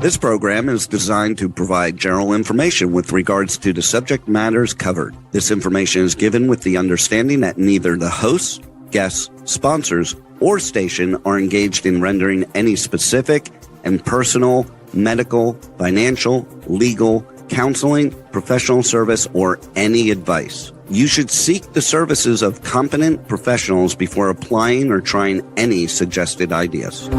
This program is designed to provide general information with regards to the subject matters covered. This information is given with the understanding that neither the hosts, guests, sponsors, or station are engaged in rendering any specific and personal, medical, financial, legal, counseling, professional service, or any advice. You should seek the services of competent professionals before applying or trying any suggested ideas.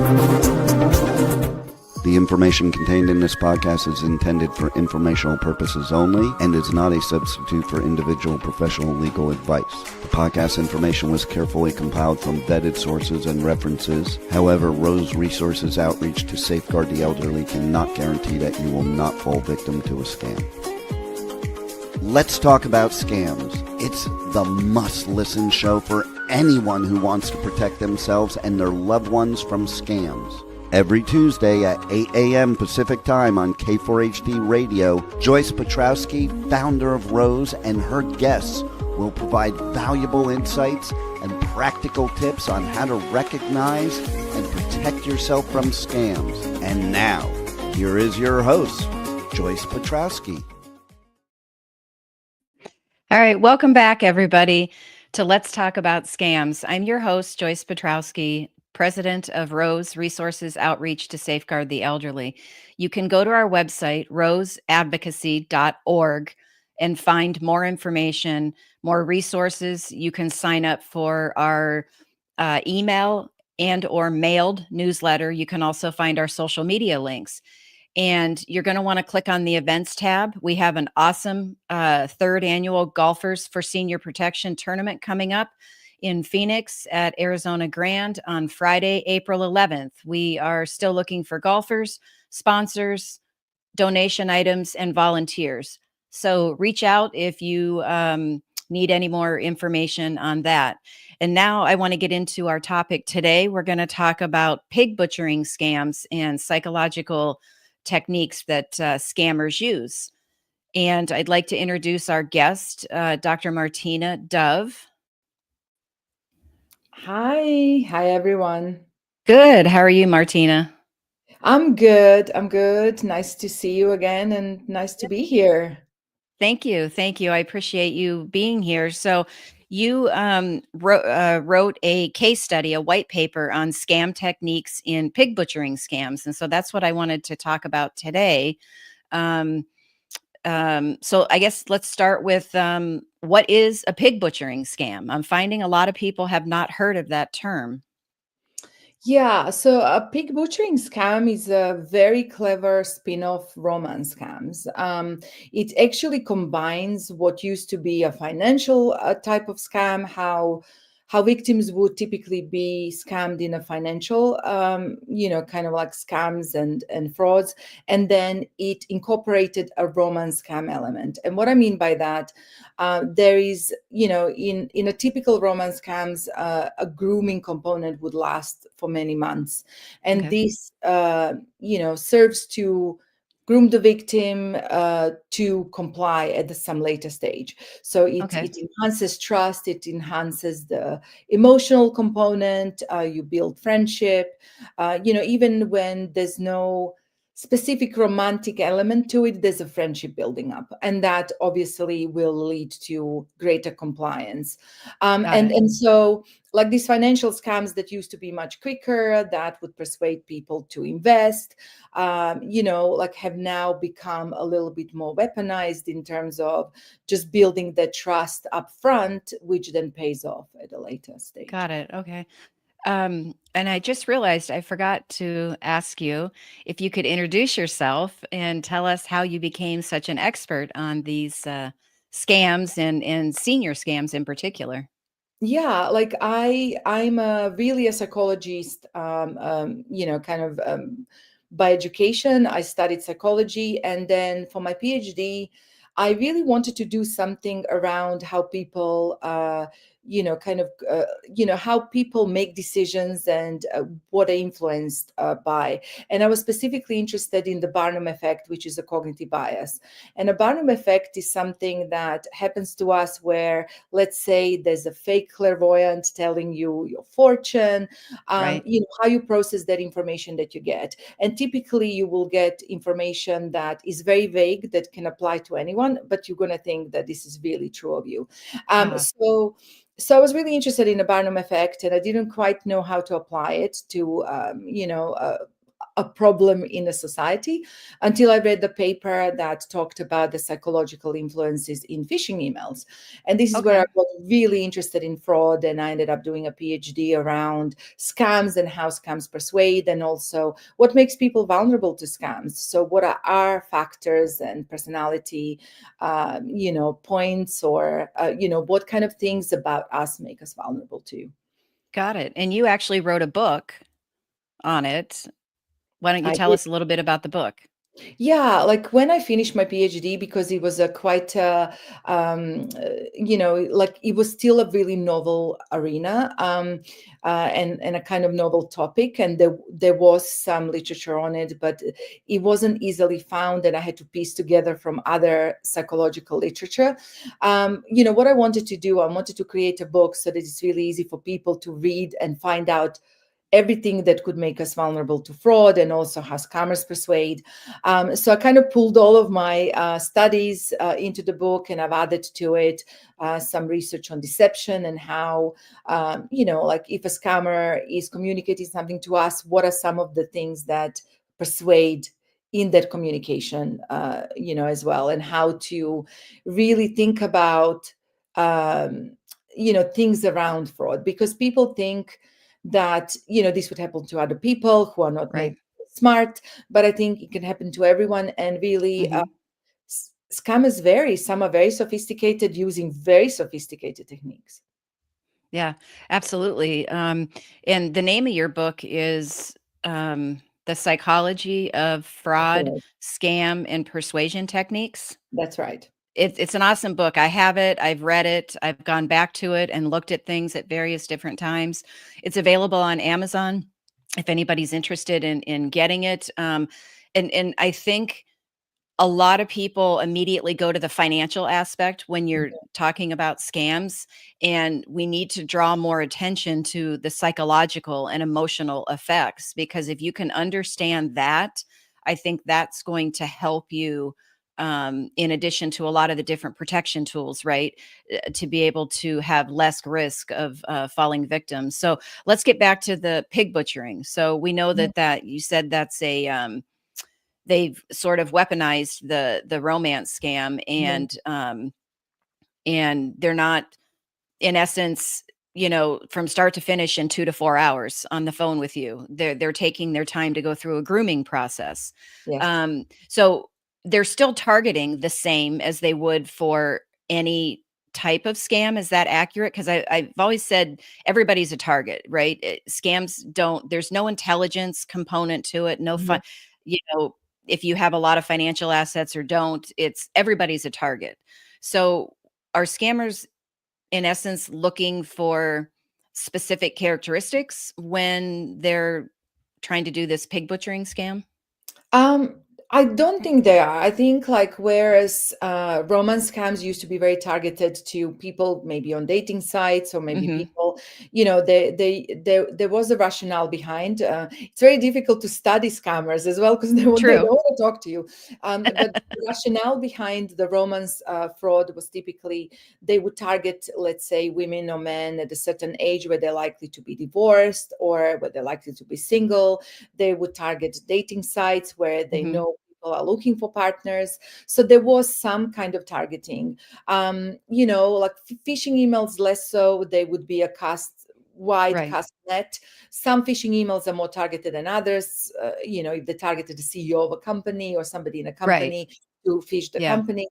The information contained in this podcast is intended for informational purposes only and is not a substitute for individual professional legal advice. The podcast information was carefully compiled from vetted sources and references. However, R.O.S.E Resources Outreach to Safeguard the Elderly cannot guarantee that you will not fall victim to a scam. Let's talk about scams. It's the must-listen show for anyone who wants to protect themselves and their loved ones from scams. Every Tuesday at 8 a.m. Pacific Time on K4HD Radio, Joyce Petrowski, founder of R.O.S E, and her guests will provide valuable insights and practical tips on how to recognize and protect yourself from scams. And now, here is your host, Joyce Petrowski. All right, welcome back, everybody, to Let's Talk About Scams. I'm your host, Joyce Petrowski, president of R.O.S.E Resources Outreach to Safeguard the Elderly. You can go to our website, roseadvocacy.org, and find more information, more resources. You can sign up for our email and or mailed newsletter. You can also find our social media links. And you're going to want to click on the events tab. We have an awesome third annual Golfers for Senior Protection tournament coming up in Phoenix at Arizona Grand on Friday, April 11th. We are still looking for golfers, sponsors, donation items, and volunteers. So reach out if you need any more information on that. And now I want to get into our topic today. We're going to talk about pig butchering scams and psychological techniques that scammers use. And I'd like to introduce our guest, Dr. Martina Dove. Hi everyone. Good. How are you, Martina? I'm good. Nice to see you again and nice to be here. Thank you. I appreciate you being here. So you wrote a case study, a white paper on scam techniques in pig butchering scams. And so that's what I wanted to talk about today. So I guess let's start with what is a pig butchering scam? I'm finding a lot of people have not heard of that term. Yeah, so a pig butchering scam is a very clever spin-off romance scams. It actually combines what used to be a financial type of scam, how victims would typically be scammed in a financial, kind of like scams and frauds. And then it incorporated a romance scam element. And what I mean by that, there is, in a typical romance scams, a grooming component would last for many months. And Okay. this, serves to groom the victim to comply at some later stage. So it enhances trust, it enhances the emotional component, you build friendship, even when there's no specific romantic element to it, there's a friendship building up. And that obviously will lead to greater compliance. And so like these financial scams that used to be much quicker, that would persuade people to invest, have now become a little bit more weaponized in terms of just building the trust up front, which then pays off at a later stage. Got it. Okay. And I just realized I forgot to ask you if you could introduce yourself and tell us how you became such an expert on these scams and senior scams in particular. Yeah, like I'm really a psychologist, by education. I studied psychology, and then for my PhD, I really wanted to do something around how people, kind of how people make decisions and what they're influenced by. And I was specifically interested in the Barnum effect, which is a cognitive bias. And a Barnum effect is something that happens to us where, let's say, there's a fake clairvoyant telling you your fortune, Right. how you process that information that you get. And typically you will get information that is very vague, that can apply to anyone, but you're going to think that this is really true of you. Ah, So I was really interested in the Barnum effect, and I didn't quite know how to apply it to, a problem in a society until I read the paper that talked about the psychological influences in phishing emails. And this is where I okay. got really interested in fraud, and I ended up doing a PhD around scams and how scams persuade, and also what makes people vulnerable to scams. So what are our factors and personality, points, or, what kind of things about us make us vulnerable to. Got it. And you actually wrote a book on it. Why don't you I tell did. us a little bit about the book? Yeah, like when I finished my PhD, because it was a quite, like it was still a really novel arena, and a kind of novel topic, and there was some literature on it, but it wasn't easily found, and I had to piece together from other psychological literature. What I wanted to do, I wanted to create a book so that it's really easy for people to read and find out everything that could make us vulnerable to fraud, and also how scammers persuade. So I kind of pulled all of my studies into the book, and I've added to it some research on deception and how, like if a scammer is communicating something to us, what are some of the things that persuade in that communication, as well, and how to really think about, things around fraud, because people think that this would happen to other people who are not Right. maybe smart, but I think it can happen to everyone. And really, Mhm. scammers vary. Some are very sophisticated, using very sophisticated techniques. Yeah, absolutely. And the name of your book is The Psychology of Fraud, Okay, Scam, and Persuasion Techniques. that's right. It's an awesome book. I have it. I've read it. I've gone back to it and looked at things at various different times. It's available on Amazon if anybody's interested in getting it. And I think a lot of people immediately go to the financial aspect when you're talking about scams, and we need to draw more attention to the psychological and emotional effects, because if you can understand that, I think that's going to help you, in addition to a lot of the different protection tools, right? To be able to have less risk of falling victim. So let's get back to the pig butchering. So we know Mhm. that you said that's a they've sort of weaponized the romance scam, Mhm. and they're not, in essence, from start to finish in 2 to 4 hours on the phone with you. They're taking their time to go through a grooming process. Yes. So they're still targeting the same as they would for any type of scam. Is that accurate? Because I've always said everybody's a target, right? Scams don't, there's no intelligence component to it, no Mhm. fun, you know, if you have a lot of financial assets or don't, it's everybody's a target. So are scammers in essence looking for specific characteristics when they're trying to do this pig butchering scam? Um, I don't think they are. I think, like, whereas romance scams used to be very targeted to people maybe on dating sites, or maybe Mhm. people, there was a rationale behind. It's very difficult to study scammers as well, because they True. don't want to talk to you. But the rationale behind the romance fraud was typically they would target, let's say, women or men at a certain age where they're likely to be divorced or where they're likely to be single. They would target dating sites where they Mhm. know people are looking for partners. So there was some kind of targeting. Like phishing emails, less so. They would be a wide Right. cast net. Some phishing emails are more targeted than others. If they targeted the CEO of a company or somebody in a Right. company to phish the Yeah. company.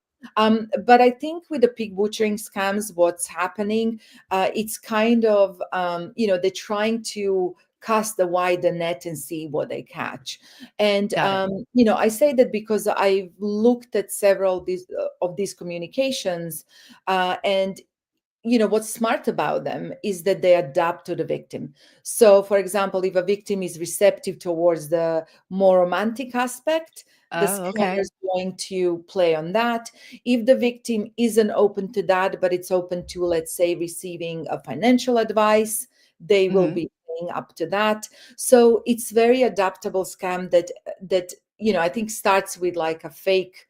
But I think with the pig butchering scams, what's happening, it's kind of, they're trying to cast the wider net and see what they catch. And Got it. I say that because I've looked at several of these communications, and what's smart about them is that they adapt to the victim. So for example, if a victim is receptive towards the more romantic aspect, the Oh, scammer okay. is going to play on that. If the victim isn't open to that, but it's open to, let's say, receiving a financial advice, they will Hmm. be playing up to that. So it's very adaptable scam that I think starts with like a fake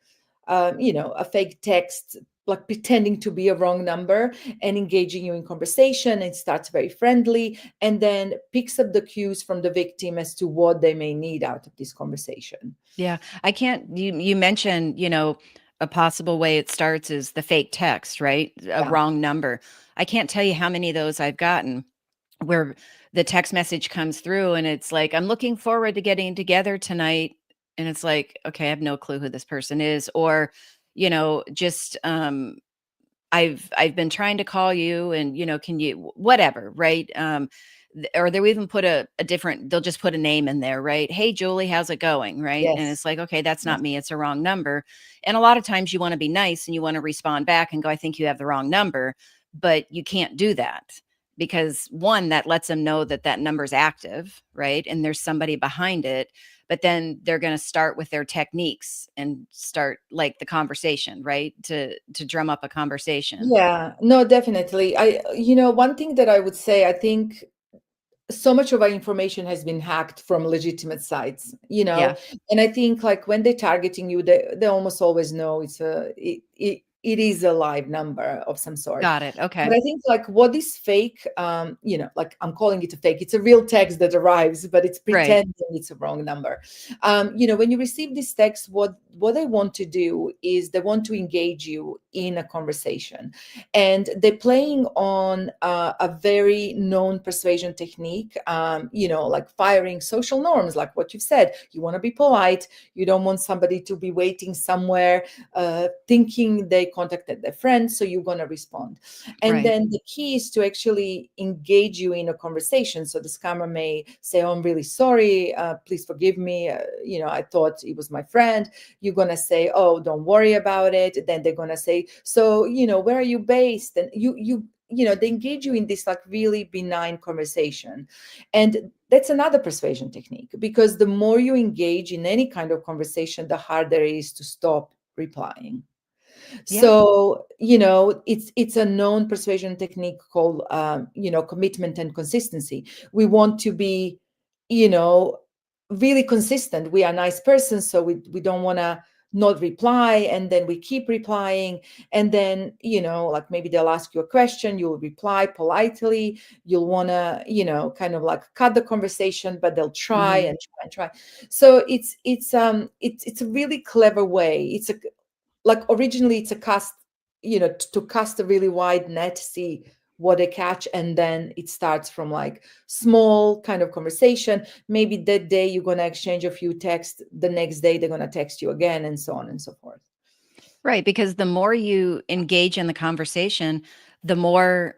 a fake text, like pretending to be a wrong number and engaging you in conversation. It starts very friendly and then picks up the cues from the victim as to what they may need out of this conversation. Yeah. I can't, you mentioned, a possible way it starts is the fake text, right? A Yeah. wrong number. I can't tell you how many of those I've gotten where the text message comes through and it's like, I'm looking forward to getting together tonight. And it's like, okay, I have no clue who this person is. Or, just I've been trying to call you and, can you whatever, right? Or they'll even put a different, they'll just put a name in there, right? Hey, Julie, how's it going? Right. And Yes. it's like, okay, that's Yes. not me. It's a wrong number. And a lot of times you want to be nice and you want to respond back and go, I think you have the wrong number, but you can't do that because one, that lets them know that that number's active, right? And there's somebody behind it, but then they're going to start with their techniques and start like the conversation, right? To drum up a conversation. Yeah, no, definitely. One thing that I would say, I think so much of our information has been hacked from legitimate sites, Yeah, and I think like when they're targeting you, they almost always know it is a live number of some sort. got it. But Okay. I think like what is fake, like I'm calling it a fake, it's a real text that arrives, but it's Right. pretending it's a wrong number. When you receive this text, what they want to do is they want to engage you in a conversation, and they're playing on a very known persuasion technique, like firing social norms, like what you've said. You want to be polite, you don't want somebody to be waiting somewhere thinking they contacted their friend, so you're going to respond. And Right. then the key is to actually engage you in a conversation. So the scammer may say, oh, I'm really sorry, please forgive me, I thought it was my friend. You're going to say, oh, don't worry about it. Then they're going to say, so where are you based? And they engage you in this like really benign conversation. And that's another persuasion technique, because the more you engage in any kind of conversation, the harder it is to stop replying. Yeah. So it's a known persuasion technique called commitment and consistency. We want to be you know really consistent. We are nice persons, so we don't want to not reply, and then we keep replying. And then like maybe they'll ask you a question, you'll reply politely. You'll want to kind of like cut the conversation, but they'll try Hmm. and try and try. So it's a really clever way. It's a like originally it's a cast, to cast a really wide net, see what they catch. And then it starts from like small kind of conversation. Maybe that day you're going to exchange a few texts, the next day they're going to text you again, and so on and so forth. Right. Because the more you engage in the conversation, the more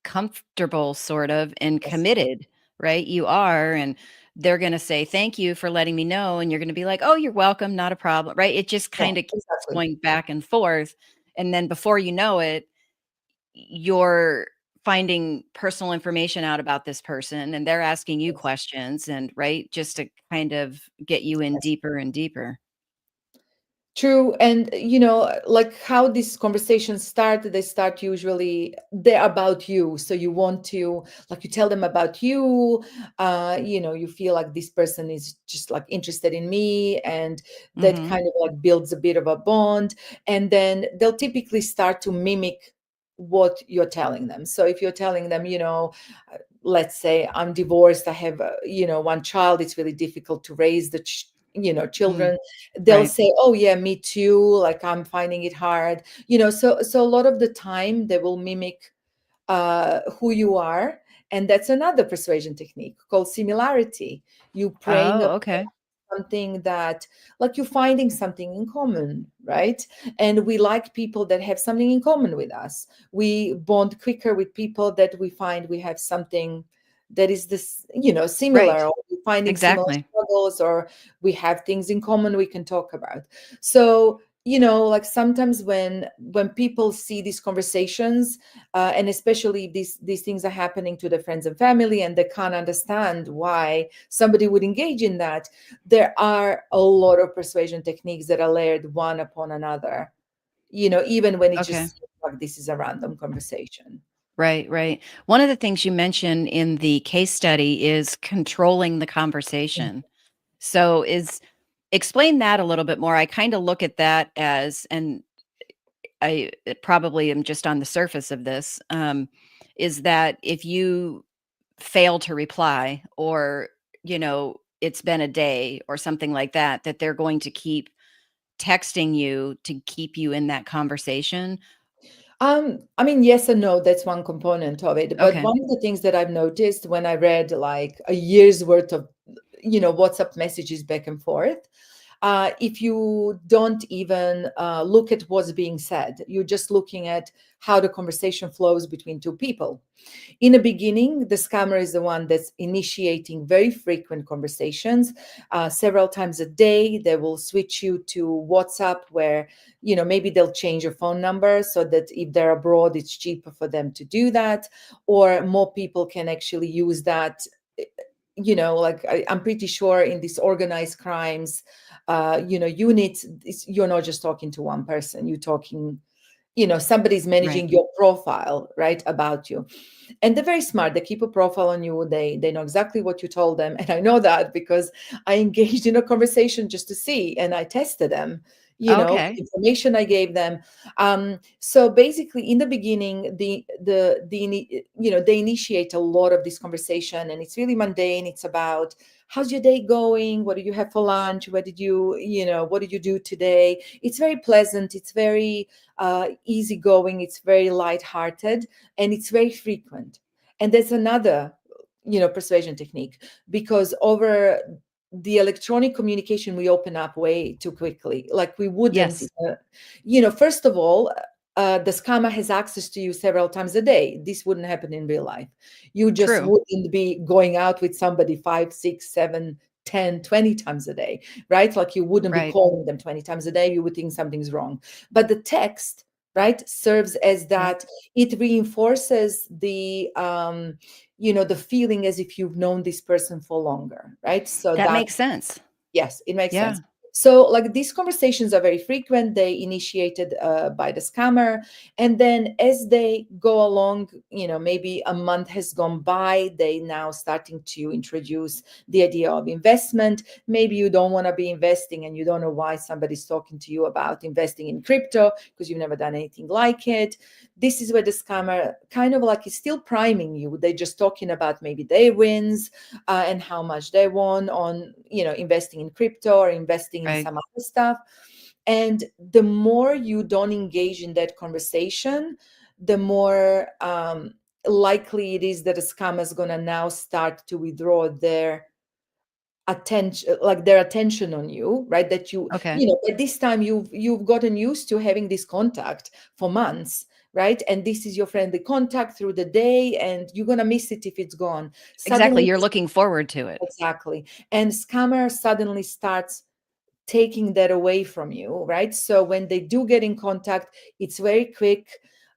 comfortable sort of and Yes. committed, right, you are. And they're going to say, thank you for letting me know. And you're going to be like, oh, you're welcome. Not a problem. Right. It just Yeah, kind of keeps exactly. going back and forth. And then before you know it, you're finding personal information out about this person and they're asking you Yes. questions and right just to kind of get you in Yes. deeper and deeper. True. And like how these conversations start, they start usually they're about you. So you want to, like, you tell them about you. You feel like this person is just like interested in me, and that Mhm. kind of like builds a bit of a bond. And then they'll typically start to mimic what you're telling them. So if you're telling them, let's say I'm divorced, I have one child, it's really difficult to raise the Mm. children. They'll Right. say, oh yeah, me too, like I'm finding it hard. So a lot of the time they will mimic who you are. And that's another persuasion technique called similarity. You praying Oh, okay. something that, like, you're finding something in common, right? And we like people that have something in common with us. We bond quicker with people that we find we have something that is this, Right. similar, or we're finding similar Exactly. struggles, or we have things in common we can talk about. So like sometimes when people see these conversations, and especially these things are happening to their friends and family, and they can't understand why somebody would engage in that, there are a lot of persuasion techniques that are layered one upon another, even when it just Okay. seems like this is a random conversation. Right, right. One of the things you mentioned in the case study is controlling the conversation. So is explain that a little bit more. I kind of look at that as, and probably am just on the surface of this, is that if you fail to reply, or, it's been a day or something like that, that they're going to keep texting you to keep you in that conversation. I mean, yes and no, that's one component of it. But Okay. one of the things that I've noticed when I read like a year's worth of, WhatsApp messages back and forth, if you don't even look at what's being said, you're just looking at how the conversation flows between two people. In the beginning, the scammer is the one that's initiating very frequent conversations. Several times a day, they will switch you to WhatsApp, where, maybe they'll change your phone number so that if they're abroad, it's cheaper for them to do that, or more people can actually use that. Like I'm pretty sure in these organized crimes, units, you're not just talking to one person, you're talking, somebody's Right. managing your profile, right, about you. And they're very smart. They keep a profile on you. They know exactly what you told them, and I know that because I engaged in a conversation just to see, and I tested them, Okay. information I gave them. So basically, in the beginning, they initiate a lot of this conversation, and it's really mundane. It's about, how's your day going, what do you have for lunch, what did you do today. It's very pleasant, it's very easygoing, it's very lighthearted, and it's very frequent. And there's another, persuasion technique, because over the electronic communication, we open up way too quickly. Like we wouldn't, Yes. first of all, the scammer has access to you several times a day. This wouldn't happen in real life. You just True. wouldn't be going out with somebody 5, 6, 7, 10, 20 times a day, right? Like you wouldn't be Right. calling them 20 times a day. You would think something's wrong. But the text, right, serves as Yeah. that. It reinforces the feeling as if you've known this person for longer, right? So That that, makes sense. yes, it makes Yeah. sense. So, like, these conversations are very frequent. They initiated by the scammer, and then as they go along, maybe a month has gone by. They now starting to introduce the idea of investment. Maybe you don't want to be investing, and you don't know why somebody's talking to you about investing in crypto because you've never done anything like it. This is where the scammer kind of like is still priming you. They're just talking about maybe their wins, and how much they won on investing in crypto or investing in Right. some other stuff. And the more you don't engage in that conversation, the more likely it is that a scammer is going to now start to withdraw their attention on you, right? That Okay. at this time you've gotten used to having this contact for months, right? And this is your friendly contact through the day, and you're going to miss it if it's gone Exactly. suddenly. You're looking forward to it. Exactly. And scammer suddenly starts taking that away from you, right? So when they do get in contact, it's very quick.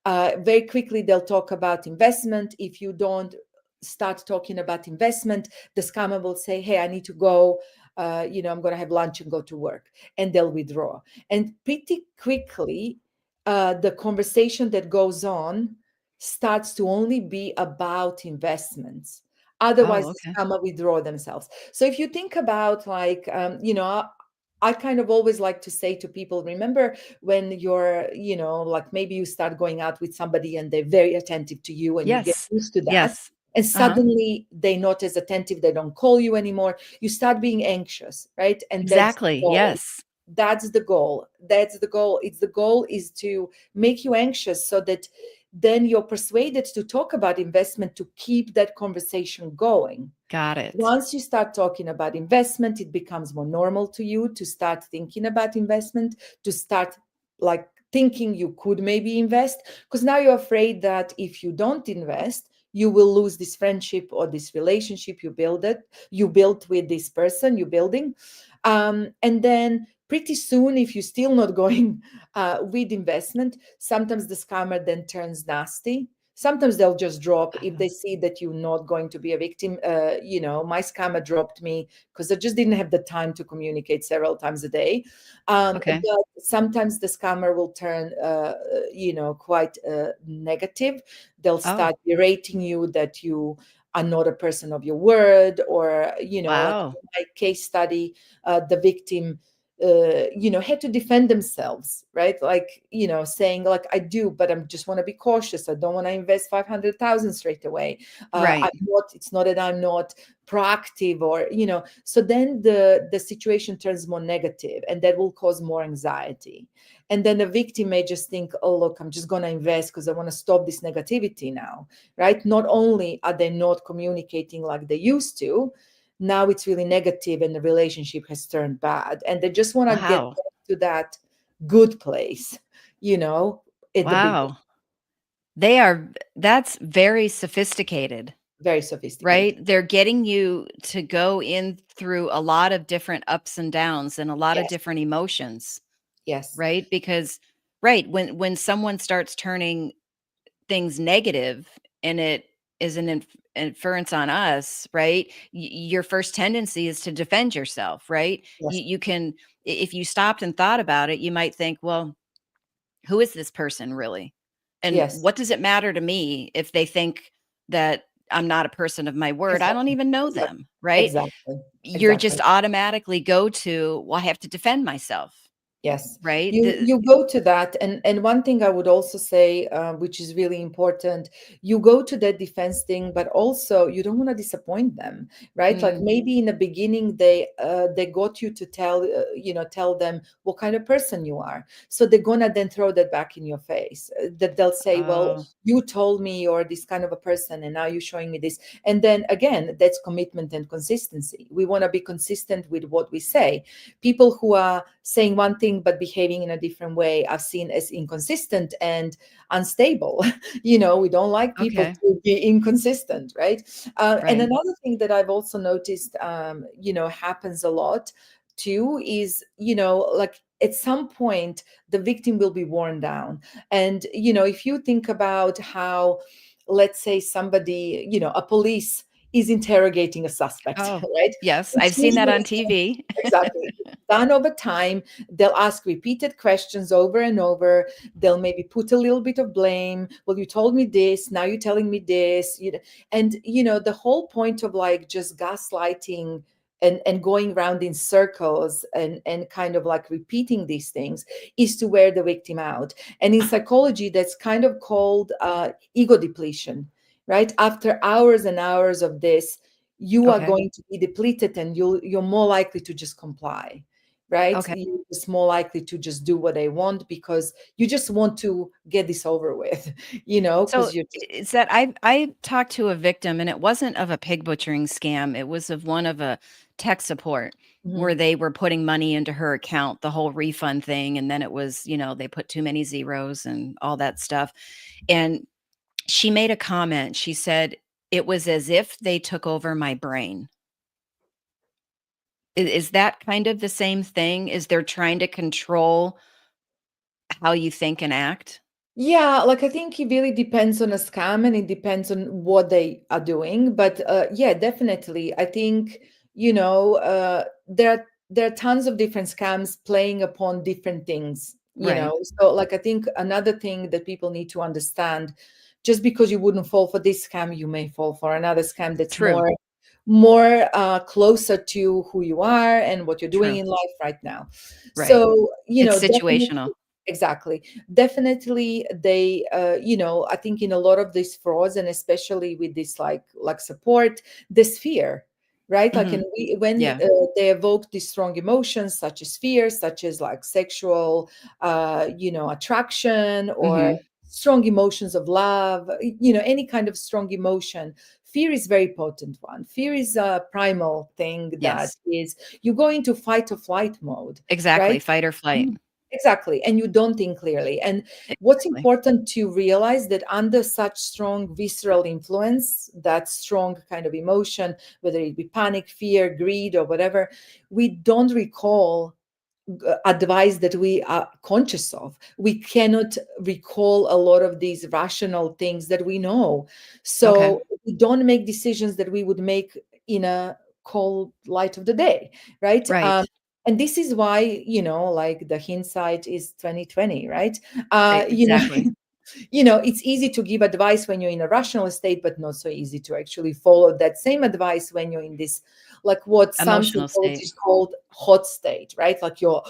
Very quickly, they'll talk about investment. If you don't start talking about investment, the scammer will say, "Hey, I need to go. I'm going to have lunch and go to work," and they'll withdraw. And pretty quickly, the conversation that goes on starts to only be about investments. Oh, Otherwise, the okay. scammer withdraw themselves. So if you think about like, I kind of always like to say to people, remember when you're, like maybe you start going out with somebody and they're very attentive to you and you get Yes. used to that. Yes. And Uh-huh. suddenly they're not as attentive, they don't call you anymore. You start being anxious, right? And that's the Exactly. goal. Yes. That's the goal. That's the goal. It's the goal is to make you anxious so that then you're persuaded to talk about investment to keep that conversation going. Got it. Once you start talking about investment, it becomes more normal to you to start thinking about investment, to start like thinking you could maybe invest, because now you're afraid that if you don't invest, you will lose this friendship or this relationship you built with this person you're building. And then pretty soon, if you're still not going with investment, sometimes the scammer then turns nasty. Sometimes they'll just drop if they see that you're not going to be a victim. My scammer dropped me because I just didn't have the time to communicate several times a day. Okay. But sometimes the scammer will turn, quite negative. They'll Oh, start berating you that you are not a person of your word, or, like wow. in my case study, the victim had to defend themselves, right? Like, saying like, I do, but I just want to be cautious. I don't want to invest 500,000 straight away. Right. It's not that I'm not proactive, or, so then the situation turns more negative, and that will cause more anxiety. And then the victim may just think, oh, look, I'm just going to invest because I want to stop this negativity now, right? Not only are they not communicating like they used to, now it's really negative and the relationship has turned bad, and they just want to get Wow. back to that good place, you know at the beginning. Wow. That's very sophisticated, Very sophisticated. right? They're getting you to go in through a lot of different ups and downs and a lot of Yes. different emotions, Yes. right? Because right, when someone starts turning things negative and it is an inference on us, right? Your first tendency is to defend yourself, right? Yes. You can, if you stopped and thought about it, you might think, well, who is this person really? And Yes. what does it matter to me if they think that I'm not a person of my word? I don't Exactly. even know Exactly. them, right? Exactly. You're Exactly. just automatically go to, well, I have to defend myself, Yes, right? you go to that, and one thing I would also say, which is really important, you go to that defense thing, but also you don't want to disappoint them, right? Like Mm, maybe in the beginning they got you to tell them what kind of person you are, so they're gonna then throw that back in your face. That they'll say, well, oh, you told me you're this kind of a person, and now you're showing me this. And then again, that's commitment and consistency. We want to be consistent with what we say. People who are saying one thing but behaving in a different way are seen as inconsistent and unstable. We don't like people okay, to be inconsistent, right? And right. another thing that I've also noticed, happens a lot too, is, like at some point the victim will be worn down. And, if you think about how, let's say somebody, a police is interrogating a suspect, Oh, right? yes, I've It's seen that usually on TV. exactly done over time. They'll ask repeated questions over and over. They'll maybe put a little bit of blame. Well, you told me this, now you're telling me this. And the whole point of like just gaslighting and going around in circles and kind of like repeating these things is to wear the victim out. And in psychology, that's kind of called ego depletion, right? After hours and hours of this, you are Okay, going to be depleted, and you're more likely to just comply, right? okay. You're just more likely to just do what they want because you just want to get this over with, So because you're just is that I talked to a victim and it wasn't of a pig butchering scam. It was of one of a tech support where Mhm. they were putting money into her account, the whole refund thing. And then it was, they put too many zeros and all that stuff. And she made a comment. She said, it was as if they took over my brain. Is that kind of the same thing? Is they're trying to control how you think and act? Yeah, like I think it really depends on a scam, and it depends on what they are doing. But yeah, definitely. I think, there are tons of different scams playing upon different things, Right. So like I think another thing that people need to understand, just because you wouldn't fall for this scam, you may fall for another scam that's True. more closer to who you are and what you're doing True. in life right now. Right. So, It's definitely. situational. Exactly. Definitely they I think in a lot of these frauds, and especially with this like support, this fear, right? Like Mhm. when Yeah. they evoke these strong emotions such as fear, such as like sexual attraction, or Mhm. strong emotions of love, any kind of strong emotion. Fear is very potent one. Fear is a primal thing that Yes. is, you go into fight or flight mode, Exactly, right? fight or flight. Exactly. And you don't think clearly. And what's Exactly. important to realize that under such strong visceral influence, that strong kind of emotion, whether it be panic, fear, greed, or whatever, we don't recall advice that we are conscious of. We cannot recall a lot of these rational things that we know. Okay. So we don't make decisions that we would make in a cold light of the day, right? Right. And this is why, like the hindsight is 2020, right? Right. Exactly. It's easy to give advice when you're in a rational state, but not so easy to actually follow that same advice when you're in this, like what some Emotional psychologists state. called hot state, right? Like you're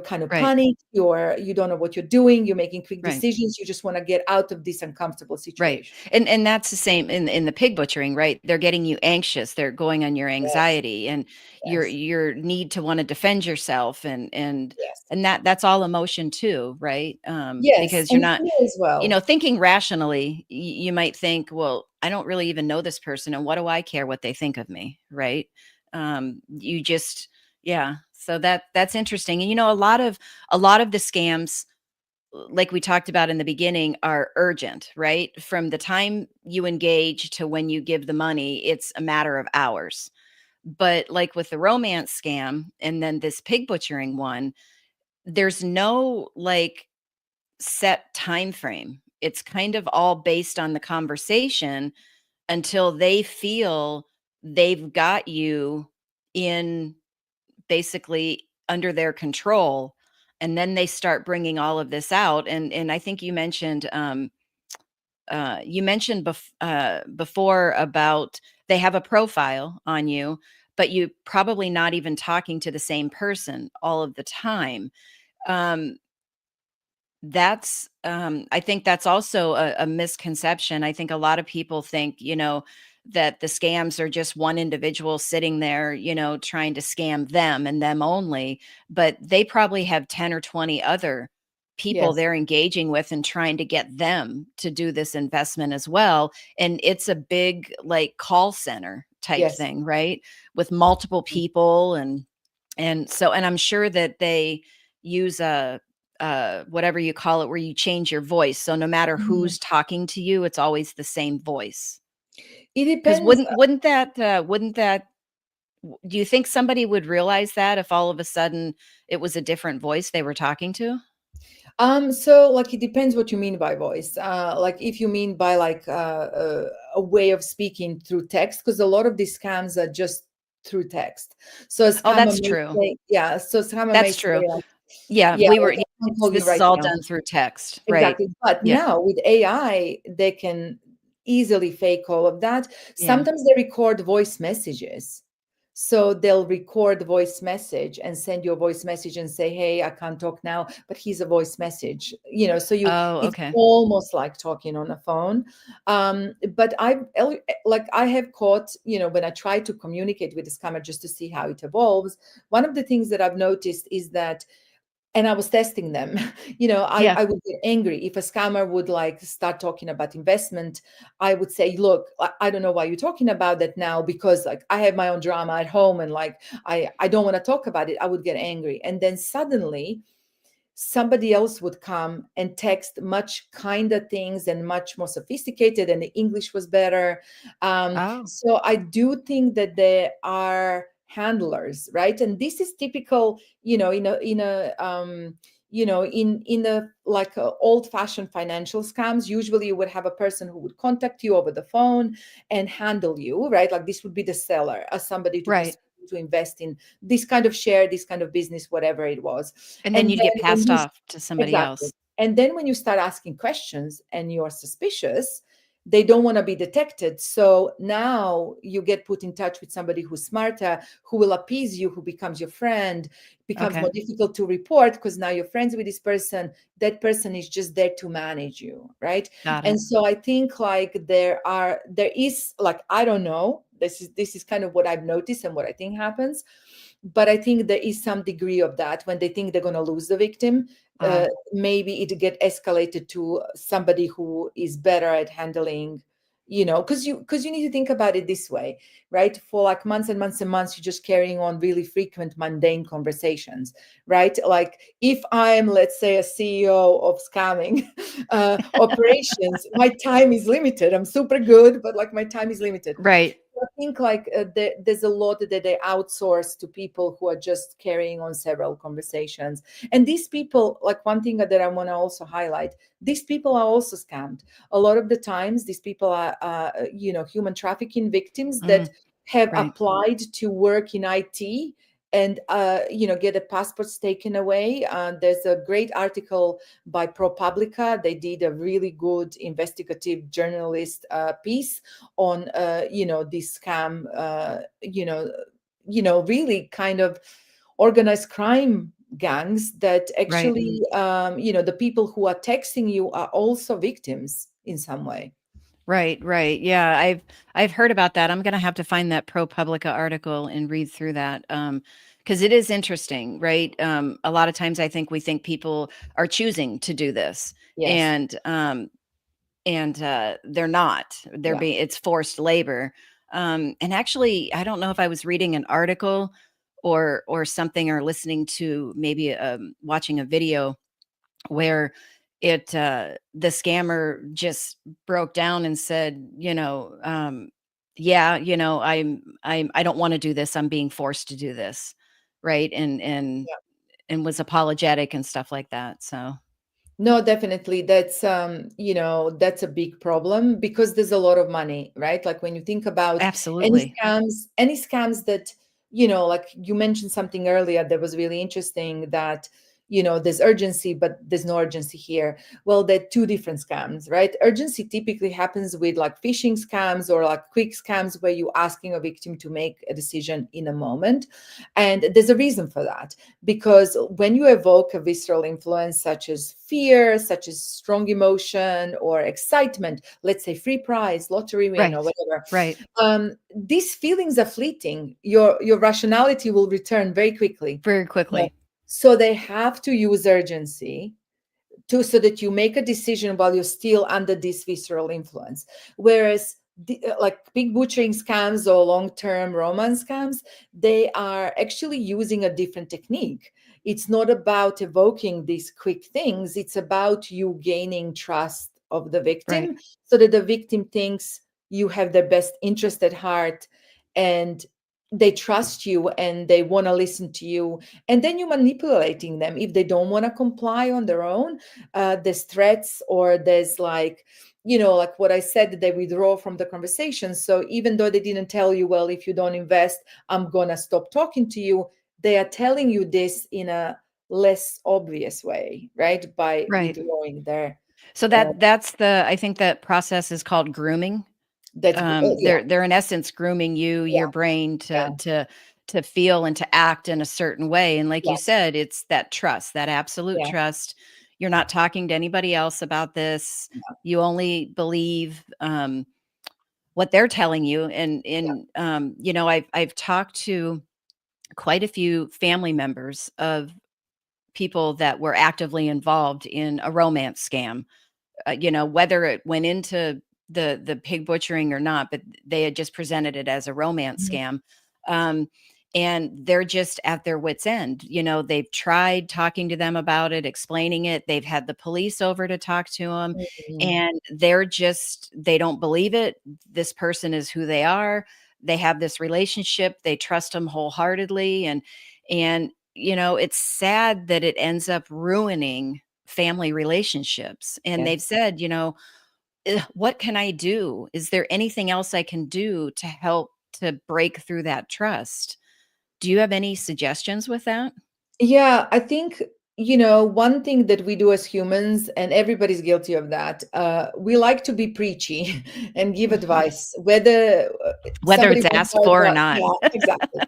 kind of Right. panicked, you don't know what you're doing, you're making quick Right. decisions, you just want to get out of this uncomfortable Right. situation. And that's the same in the pig butchering, right? They're getting you anxious. They're going on your Yes, anxiety and yes, your need to want to defend yourself yes, and that's all emotion too, right? yes, Because you're and not, fear as well. thinking rationally, you might think, well, I don't really even know this person and what do I care what they think of me, right? You just yeah. So that's interesting. And a lot of the scams like we talked about in the beginning, are urgent, right? From the time you engage to when you give the money, it's a matter of hours. But like with the romance scam and then this pig butchering one, there's no like set time frame. It's kind of all based on the conversation until they feel they've got you in basically under their control, and then they start bringing all of this out, and I think you mentioned before about they have a profile on you, but you probably not even talking to the same person all of the time. um, I think that's also a misconception. I think a lot of people think, that the scams are just one individual sitting there, trying to scam them and them only, but they probably have 10 or 20 other people Yes, they're engaging with and trying to get them to do this investment as well. And it's a big like call center type yes. thing, right? With multiple people and I'm sure that they use a whatever you call it, where you change your voice. So no matter Mhm. who's talking to you, it's always the same voice. It Because depends. do you think somebody would realize that if all of a sudden it was a different voice they were talking to? So like it depends what you mean by voice. Like if you mean by like a way of speaking through text, because a lot of these scams are just through text. So a Oh, scammer that's may true. say, yeah, so scammer may That's say true. like, Yeah, yeah, like, I can call you this is right all now. done through text, right? Exactly. But Yeah, now with AI, they can easily fake all of that. yeah. Sometimes they record voice messages. So they'll record voice message and send you a voice message and say, "Hey, I can't talk now, but here's a voice message." So Oh, it's okay. almost like talking on a phone. But I have caught, when I try to communicate with the scammer just to see how it evolves. One of the things that I've noticed is that, and I was testing them. Yeah. I would get angry if a scammer would like start talking about investment. I would say, "Look, I don't know why you're talking about that now, because like I have my own drama at home, and like I don't want to talk about it." I would get angry, and then suddenly somebody else would come and text much kinder things and much more sophisticated, and the English was better. Oh, So I do think that there are handlers, right? And this is typical, in a like old fashioned financial scams. Usually you would have a person who would contact you over the phone and handle you, right? Like this would be the seller, as somebody to right. persuade you to invest in this kind of share, this kind of business, whatever it was. And then And you'd get then when passed you off to somebody exactly. else. And then when you start asking questions and you're suspicious, they don't want to be detected. So now you get put in touch with somebody who's smarter, who will appease you, who becomes your friend. It becomes Okay, more difficult to report because now you're friends with this person. That person is just there to manage you, right? got it. And so I think like there is like, I don't know. This is kind of what I've noticed and what I think happens. But I think there is some degree of that when they think they're going to lose the victim. Uh, Maybe it get escalated to somebody who is better at handling, because you need to think about it this way, right? For like months and months and months, you're just carrying on really frequent mundane conversations, right? Like if I'm, let's say, a CEO of scamming operations, my time is limited. I'm super good, but like my time is limited. right. I think like there's a lot that they outsource to people who are just carrying on several conversations. And these people, like one thing that I want to also highlight, these people are also scammed. A lot of the times, these people are, human trafficking victims that have Right. applied to work in IT and get the passports taken away. There's a great article by ProPublica. They did a really good investigative journalist piece on this scam. Really kind of organized crime gangs that Right. actually, the people who are texting you are also victims in some way. Right, right. Yeah, I've heard about that. I'm gonna have to find that ProPublica article and read through that, because it is interesting, right? A lot of times I think we think people are choosing to do this, Yes. and they're not. They're Yeah. being it's forced labor. And actually, I don't know if I was reading an article or something or listening to maybe watching a video where the scammer just broke down and said, yeah, I don't want to do this. I'm being forced to do this. Right. And was apologetic and stuff like that. So No, definitely. That's a big problem because there's a lot of money, right? Like when you think about absolutely. any scams that, like you mentioned something earlier that was really interesting that, there's urgency, but there's no urgency here. Well, they're two different scams, right? Urgency typically happens with like phishing scams or like quick scams where you're asking a victim to make a decision in a moment. And there's a reason for that because when you evoke a visceral influence such as fear, such as strong emotion or excitement, let's say free prize, lottery win, or Right. whatever, Right. these feelings are fleeting. Your rationality will return very quickly. Very Yeah. quickly. So they have to use urgency so that you make a decision while you're still under this visceral influence. Whereas like big butchering scams or long-term romance scams, they are actually using a different technique. It's not about evoking these quick things. It's about you gaining trust of the Right. victim so that the victim thinks you have their best interest at heart and they trust you and they want to listen to you, and then you're manipulating them if they don't want to comply on their own. There's threats or there's like, like what I said, they withdraw from the conversation. So even though they didn't tell you, well, if you don't invest, I'm gonna stop talking to you, they are telling you this in a less obvious way, right? By Right. withdrawing their So uh, that's the I think that process is called grooming. yeah, They're in essence grooming you, yeah, your brain yeah, to feel and to act in a certain way. And like you yeah, said, it's that trust, that absolute yeah, trust. You're not talking to anybody else about this. You only believe what they're telling you. yeah. I've talked to quite a few family members of people that were actively involved in a romance scam, whether it went into the pig butchering or not, but they had just presented it as a romance Mhm, scam. Um, and they're just at their wits' end. They've tried talking to them about it, explaining it. They've had the police over to talk to them, mhm. and they don't believe it. This person is who they are. They have this relationship. They trust them wholeheartedly, and it's sad that it ends up ruining family relationships. And Yes. they've said, what can I do? Is there anything else I can do to help to break through that trust? Do you have any suggestions with that? Yeah, I think, one thing that we do as humans, and everybody's guilty of that, we like to be preachy and give advice, whether Whether somebody it's wants asked our for or advice. not. Yeah, exactly.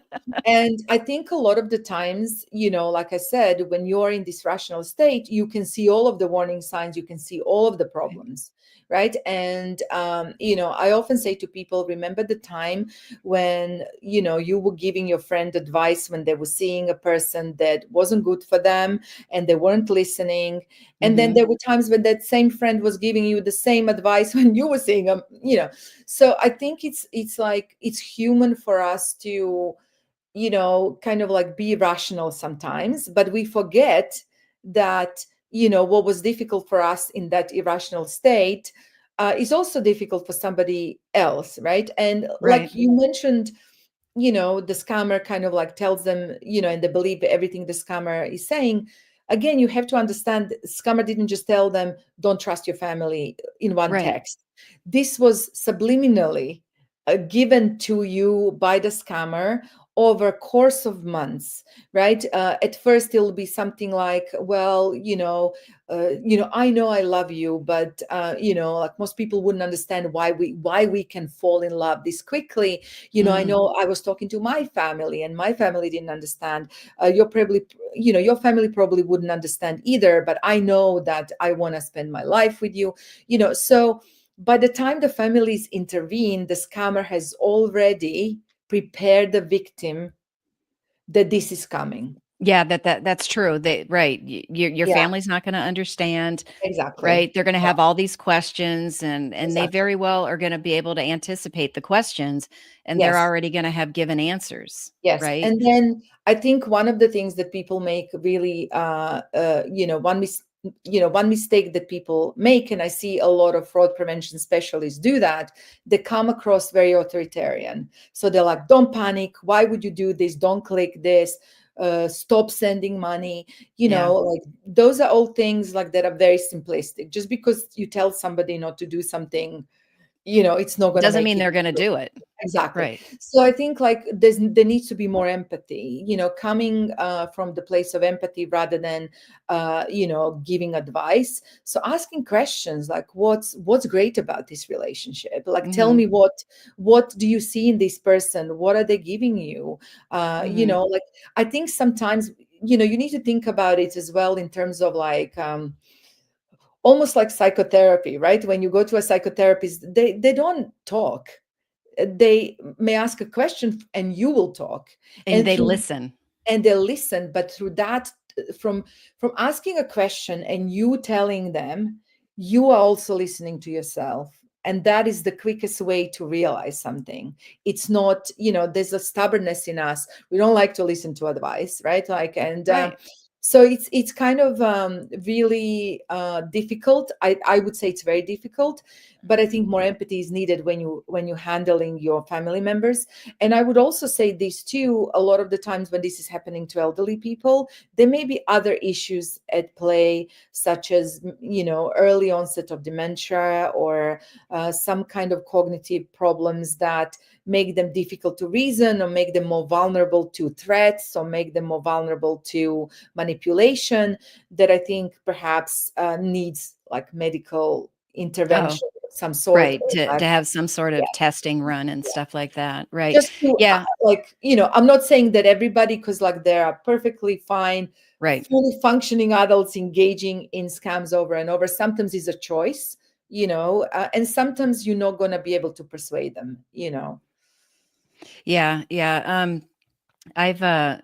And I think a lot of the times, like I said, when you're in this rational state, you can see all of the warning signs, you can see all of the problems, right? And, I often say to people, remember the time when you were giving your friend advice when they were seeing a person that wasn't good for them and they weren't listening, and then Mhm. there were times when that same friend was giving you the same advice when you were seeing them. So I think it's like it's human for us to kind of like be rational sometimes, but we forget that what was difficult for us in that irrational state is also difficult for somebody else, right? And Right. like you mentioned, the scammer kind of like tells them, and they believe everything the scammer is saying. Again, you have to understand, scammer didn't just tell them, don't trust your family in one Right. text. This was subliminally given to you by the scammer over a course of months, right? At first, it'll be something like, well, I know I love you, but like most people wouldn't understand why we can fall in love this quickly. I Mhm. know I was talking to my family, and my family didn't understand. Your family probably wouldn't understand either, but I know that I want to spend my life with you. So by the time the families intervene, the scammer has already prepared the victim that this is coming. Yeah, that's true. Right. Your Yeah, family's not gonna understand, exactly. right? They're gonna Yeah, have all these questions, and they exactly. very well are gonna be able to anticipate the questions, and they're Yes. already gonna have given answers, Yes, right? and then I think one of the things that people make really, one mistake that people make, and I see a lot of fraud prevention specialists do that. They come across very authoritarian, so they're like, "Don't panic. Why would you do this? Don't click this. Stop sending money." Yeah. Like those are all things like that are very simplistic. Just because you tell somebody not to do something, it's not going to Doesn't make mean it. they're gonna do it. Exactly. Right. So I think like there needs to be more empathy, coming from the place of empathy rather than giving advice. So asking questions like what's great about this relationship? Like tell Mhm. me what do you see in this person? What are they giving you? Mhm. Like I think sometimes you need to think about it as well in terms of like almost like psychotherapy, right? When you go to a psychotherapist, they don't talk. They may ask a question and you will talk, And and they through listen. and they'll listen, but through that, from asking a question and you telling them, you are also listening to yourself, and that is the quickest way to realize something. It's not, there's a stubbornness in us. We don't like to listen to advice, right? Like, and Right. so it's kind of really difficult. I would say it's very difficult, but I think more empathy is needed when you're handling your family members. And I would also say this too, a lot of the times when this is happening to elderly people, there may be other issues at play, such as, early onset of dementia, or some kind of cognitive problems that make them difficult to reason, or make them more vulnerable to threats, or make them more vulnerable to manipulation, that I think perhaps needs like medical Oh, intervention of some sort. right. To have some sort of testing run and stuff like that. Right. Just to Yeah. like, I'm not saying that everybody, because like there are perfectly fine, Right. fully functioning adults engaging in scams over and over. Sometimes it's a choice, and sometimes you're not going to be able to persuade them. Yeah. Yeah. I've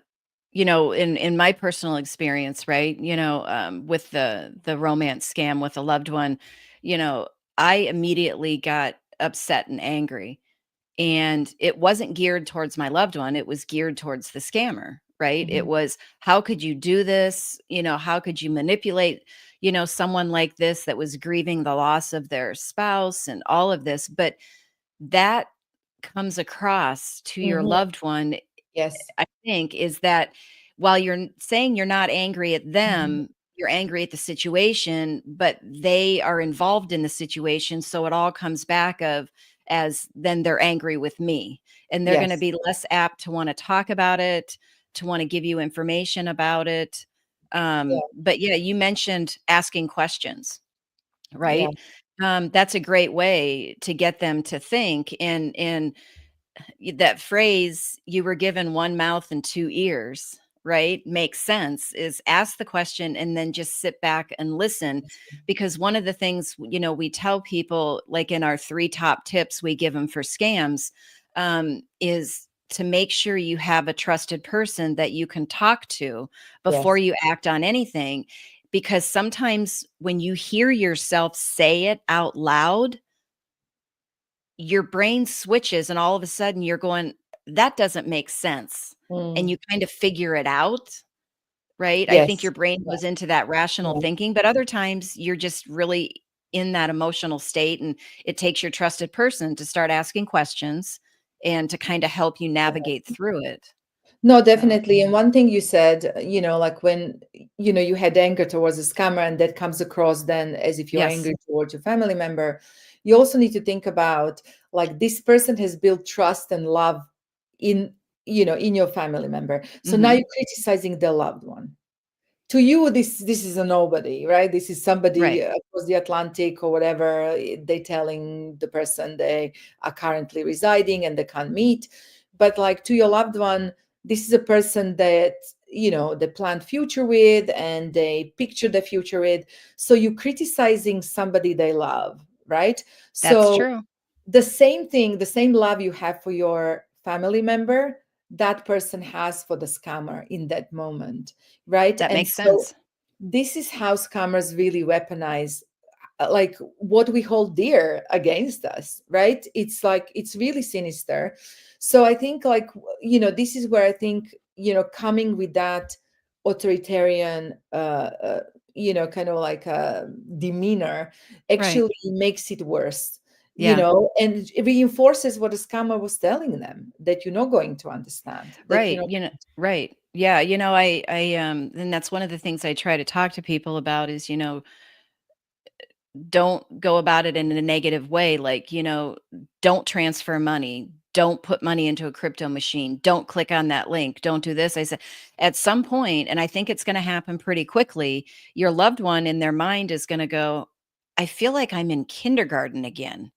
in my personal experience, right, with the romance scam with a loved one, you know, I immediately got upset and angry. And it wasn't geared towards my loved one, it was geared towards the scammer, right? It Mhm. was, how could you do this? How could you manipulate, someone like this that was grieving the loss of their spouse and all of this? But that comes across to your Mhm. loved one, Yes. I think, is that while you're saying you're not angry at Mhm. them, you're angry at the situation, but they are involved in the situation. So it all comes back of as then they're angry with me. And they're going to Yes. be less apt to want to talk about it, to want to give you information about it. Yeah. But yeah, you mentioned asking questions, Yeah. right? That's a great way to get them to think. And that phrase, "You were given one mouth and two ears," right? Makes sense, is ask the question and then just sit back and listen. Because one of the things, we tell people, like in our 3 top tips we give them for scams, is to make sure you have a trusted person that you can talk to before Yes. you act on anything. Because sometimes when you hear yourself say it out loud, your brain switches and all of a sudden you're going, "That doesn't make sense." And Mm. you kind of figure it out, right? I think Yes. your brain Yeah. goes into that rational Yeah. thinking, but other times you're just really in that emotional state, and it takes your trusted person to start asking questions and to kind of help you navigate through it. No, So, definitely. And one thing you said, like when, you had anger towards the scammer and that comes across then as if you're yes. angry towards your family member, you also need to think about like this person has built trust and love in, in your family member. So now Mhm. you're criticizing their loved one. To you, this is a nobody, right? This is somebody Right. across the Atlantic or whatever. They telling the person they are currently residing and they can't meet. But like to your loved one, this is a person that they plan future with and they picture the future with. So you criticizing somebody they love, right? That's So true. the same thing, the same love you have for your family member, that person has for the scammer in that moment, right? That And makes so sense. this is how scammers really weaponize like what we hold dear against us, right? It's like it's really sinister. So I think like this is where I think coming with that authoritarian kind of like demeanor Right. actually makes it worse, Yeah. and it reinforces what the scammer was telling them, that you're not going to understand, that Right. Right. Yeah. And that's one of the things I try to talk to people about is, don't go about it in a negative way. Like, don't transfer money. Don't put money into a crypto machine. Don't click on that link. Don't do this. I said, at some point, and I think it's going to happen pretty quickly, your loved one in their mind is going to go, I feel like I'm in kindergarten again.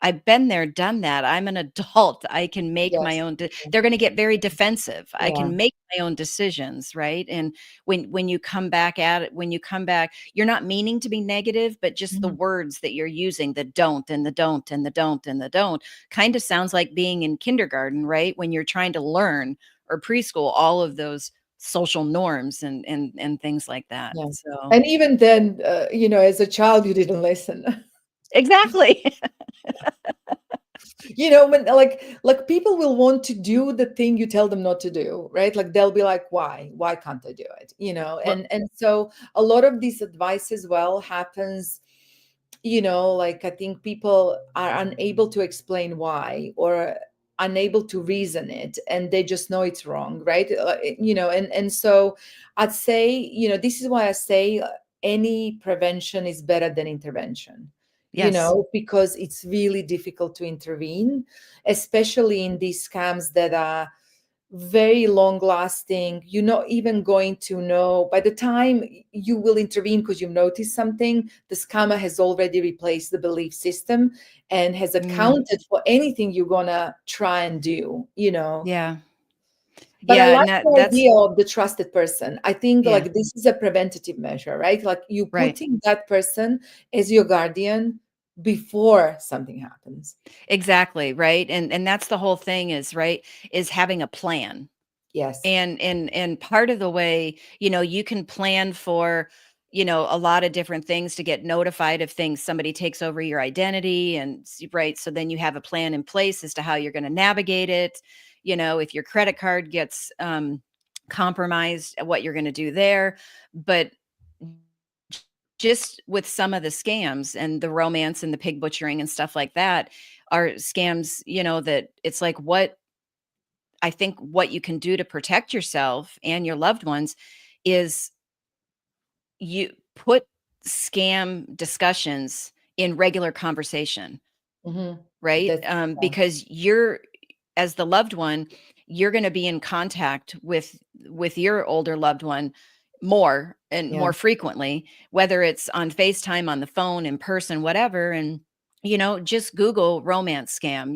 I've been there, done that. I'm an adult. I can make my Yes. own they're gonna get very defensive. I Yeah. can make my own decisions, right? And when you come back at it, when you come back, you're not meaning to be negative, but just the Mhm. words that you're using, the don't and the don't and the don't and the don't, kind of sounds like being in kindergarten, right? When you're trying to learn, or preschool, all of those social norms and things like that. Yeah. So And even then, as a child, you didn't listen. exactly. When like people will want to do the thing you tell them not to do, right? Like they'll be like, why can't I do it, Well, and so a lot of this advice as well happens, like I think people are unable to explain why, or unable to reason it, and they just know it's wrong, right? And so I'd say, this is why I say any prevention is better than intervention, yes. because it's really difficult to intervene, especially in these scams that are very long lasting. You're not even going to know by the time you will intervene, because you've noticed something, the scammer has already replaced the belief system and has Mm, accounted for anything you're gonna try and do. yeah. But I Yeah, like and the that's idea of the trusted person. I think yeah, like this is a preventative measure, right? Like you right. putting that person as your guardian before something happens. Exactly, right? And that's the whole thing is, right, is having a plan. Yes. And part of the way, you can plan for, a lot of different things to get notified if things somebody takes over your identity right, so then you have a plan in place as to how you're going to navigate it. If your credit card gets compromised, what you're going to do there. But just with some of the scams and the romance and the pig butchering and stuff like that are scams, that it's like what I think what you can do to protect yourself and your loved ones is you put scam discussions in regular conversation, Hmm. right? That's Because as the loved one, you're going to be in contact with your older loved one more and yeah. more frequently, whether it's on FaceTime, on the phone, in person, whatever. And just Google romance scam.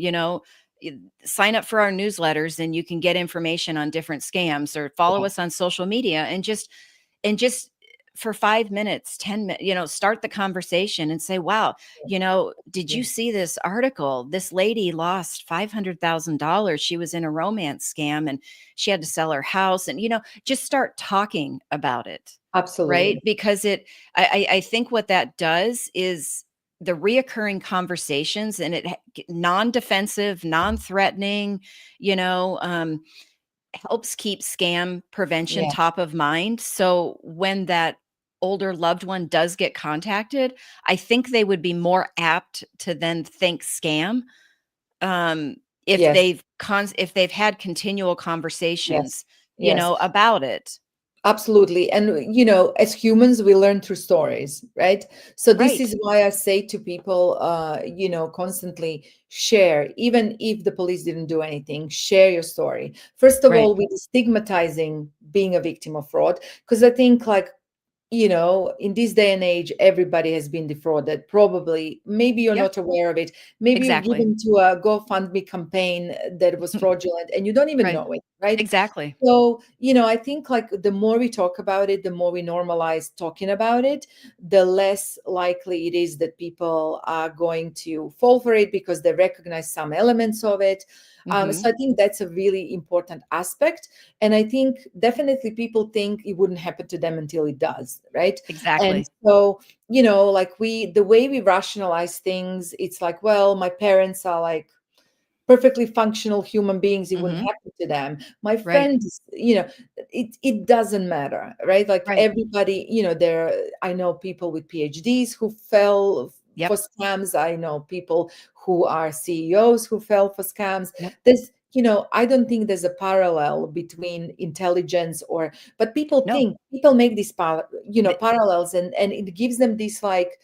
Sign up for our newsletters, and you can get information on different scams, or follow Yeah. us on social media, and just for 5 minutes, 10 minutes, start the conversation and say, wow, did Yeah. you see this article? This lady lost $500,000. She was in a romance scam and she had to sell her house. And, just start talking about it. Right. Absolutely. Because I think what that does is the reoccurring conversations, and non-defensive, non-threatening, you know, um, helps keep scam prevention Yeah. top of mind. So when that older loved one does get contacted, I think they would be more apt to then think scam, um, if Yes, if they've had continual yes, conversations, yes. about it. Absolutely. And, as humans, we learn through stories, right? So this Right, is why I say to people, constantly share, even if the police didn't do anything, share your story. First of right. all, with stigmatizing being a victim of fraud, because I think, like, in this day and age, everybody has been defrauded. Probably, maybe you're Yeah, not aware of it. Maybe you've exactly. given to a GoFundMe campaign that was fraudulent and you don't even Right. know it, right? Exactly. So, I think, like, the more we talk about it, the more we normalize talking about it, the less likely it is that people are going to fall for it because they recognize some elements of it. So Mhm. I think that's a really important aspect. And I think definitely people think it wouldn't happen to them until it does, right? And Exactly. so, like, the way we rationalize things, it's like, well, my parents are like perfectly functional human beings, it wouldn't Mhm. happen to them. My Right. friends, it doesn't matter, right? Like, Right. everybody, I know people with PhDs who fell for Yep. scams. I know people who are CEOs who fell for scams. Yep. There's, I don't think there's a parallel between intelligence, but No. people make these Th parallels, and it gives them this, like,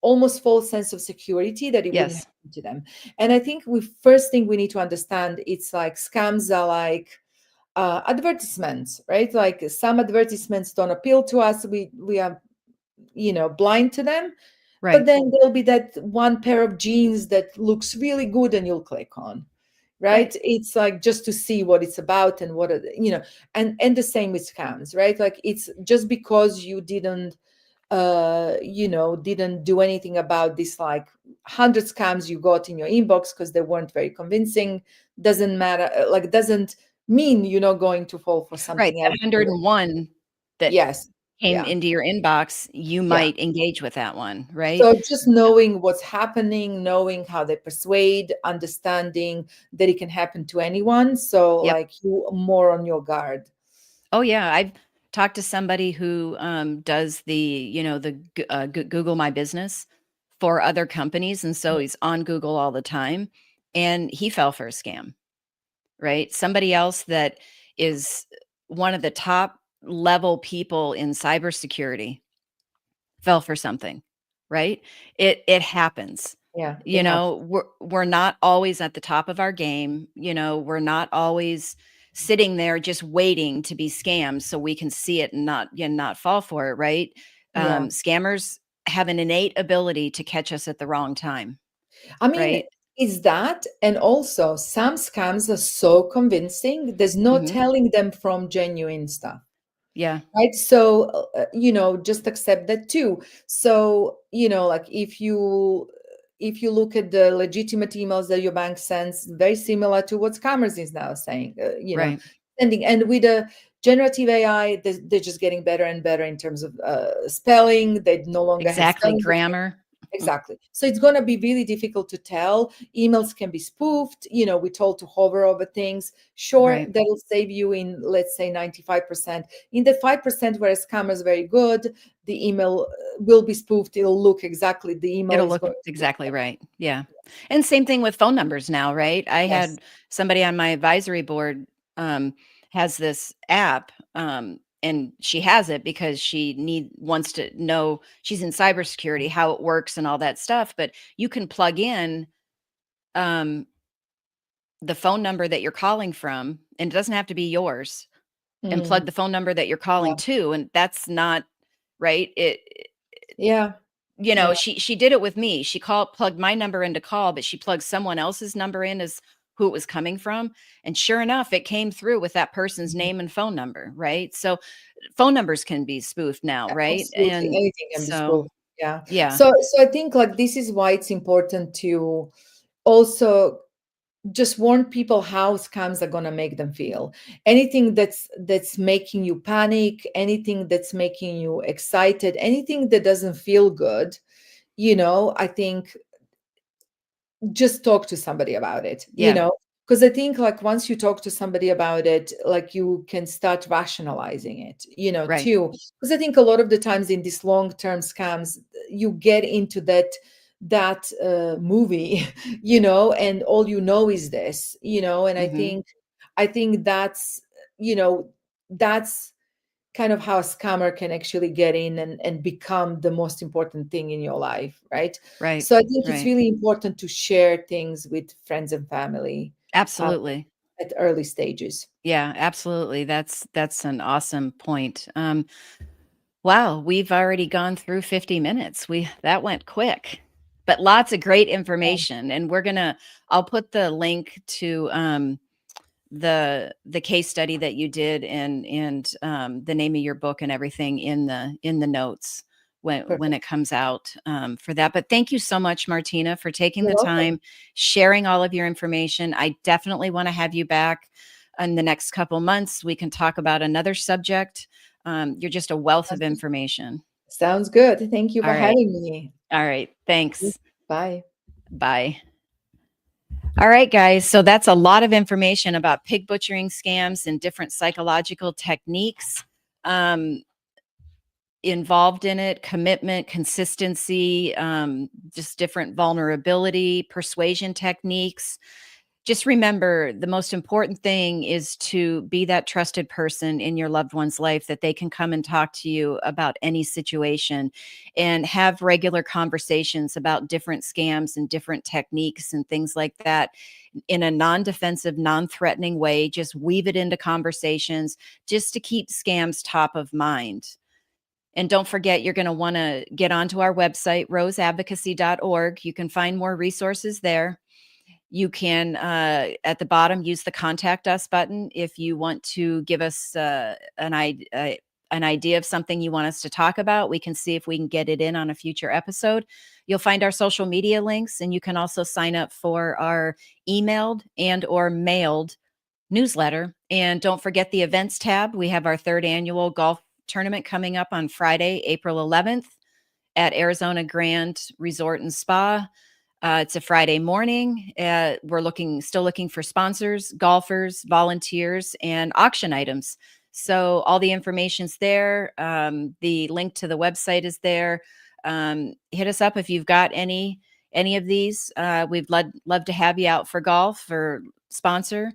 almost false sense of security that it wouldn't Yes. happen to them. And I think we first thing we need to understand, it's like scams are like advertisements, right? Like, some advertisements don't appeal to us. We are, blind to them. But Right. then there'll be that one pair of jeans that looks really good and you'll click on, Right. right? It's like just to see what it's about and what are and the same with scams, right? Like, it's just because you didn't do anything about this, like, 100 scams you got in your inbox because they weren't very convincing, doesn't matter, like, doesn't mean you're not going to fall for Right. something That else. 101 that Yes. came Yeah. into your inbox, you Yeah. might engage with that one, right? So just knowing what's happening, knowing how they persuade, understanding that it can happen to anyone, so, Yep. like, you more on your guard. Oh, yeah, I've talked to somebody who, does the Google My Business for other companies, and so he's on Google all the time, and he fell for a scam, right? Somebody else that is one of the top level people in cybersecurity fell for something, right? It happens. Yeah, it happens. We're not always at the top of our game, we're not always sitting there just waiting to be scammed so we can see it and not fall for it, right? Yeah. Scammers have an innate ability to catch us at the wrong time, I mean, right? is that, and also some scams are so convincing, there's no Mhm. telling them from genuine stuff, Yeah, right? So, just accept that too. So, like, if you look at the legitimate emails that your bank sends, very similar to what scammers is now saying, right. sending. And with the generative AI, they're just getting better and better in terms of spelling. They no longer have Exactly, spelling. grammar. Exactly. So it's going to be really difficult to tell. Emails can be spoofed. We're told to hover over things. Sure, Right. that'll save you in, let's say, 95%. In the 5% where a scammer is very good, the email will be spoofed. It'll look exactly, the email It'll is look going to look. exactly right. Yeah. And same thing with phone numbers now, right? I Yes. had somebody on my advisory board has this app and she has it because she wants to know she's in cybersecurity, how it works and all that stuff, but you can plug in um the phone number that you're calling from and it doesn't have to be yours and plug Mm, the phone number that you're calling yeah. to and that's not right. Yeah. Yeah. She did it with me. She plugged my number into call, but she plugged someone else's number in as who it was coming from, and sure enough, it came through with that person's Mhm. name and phone number, right? So, phone numbers can be spoofed now, right? Absolutely. And Anything can be so spoofed. Yeah. yeah, So I think, like, this is why it's important to also just warn people how scams are going to make them feel. Anything that's making you panic, anything that's making you excited, anything that doesn't feel good, I think just talk to somebody about it, yeah, because I think like once you talk to somebody about it, like you can start rationalizing it, Right. too. Because I think a lot of the times in these long-term scams, you get into that movie, and all is this, and Hmm. I think that's kind of how a scammer can actually get in and become the most important thing in your life, right? Right. So I think it's Right. really important to share things with friends and family uh, Absolutely. at early stages. Yeah, absolutely. That's an awesome point. Wow, we've already gone through 50 minutes. That went quick. But lots of great information, and I'll put the link to the case study that you did, and the name of your book and everything in the notes when Perfect. it comes out, for that. But thank you so much, Martina, for taking You're the welcome. time, sharing all of your information. I definitely want to have you back in the next couple months. We can talk about another subject. You're just a wealth of information. Sounds good. Thank you All for right. having me. All right. Thanks. Bye. Bye. All right, guys. So that's a lot of information about pig butchering scams and different psychological techniques involved in it: commitment, consistency, just different vulnerability, persuasion techniques. Just remember, the most important thing is to be that trusted person in your loved one's life that they can come and talk to you about any situation, and have regular conversations about different scams and different techniques and things like that in a non-defensive, non-threatening way. Just weave it into conversations just to keep scams top of mind. And don't forget, you're going to want to get onto our website, roseadvocacy.org. You can find more resources there. You can, at the bottom, use the contact us button if you want to give us an idea of something you want us to talk about. We can see if we can get it in on a future episode. You'll find our social media links, and you can also sign up for our emailed and or mailed newsletter. And don't forget the events tab. We have our 3rd annual golf tournament coming up on Friday, April 11th at Arizona Grand Resort and Spa. It's a Friday morning. We're still looking for sponsors, golfers, volunteers, and auction items. So all the information's there. The link to the website is there. Hit us up if you've got any of these. We'd love to have you out for golf or sponsor.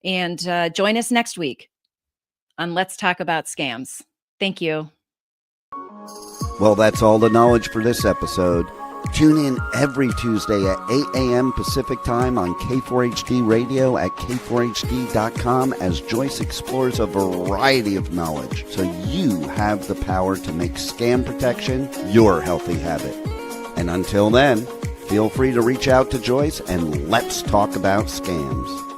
And join us next week on Let's Talk About Scams. Thank you. Well, that's all the knowledge for this episode. Tune in every Tuesday at 8 a.m. Pacific Time on K4HD Radio at k4hd.com as Joyce explores a variety of knowledge so you have the power to make scam protection your healthy habit. And until then, feel free to reach out to Joyce and let's talk about scams.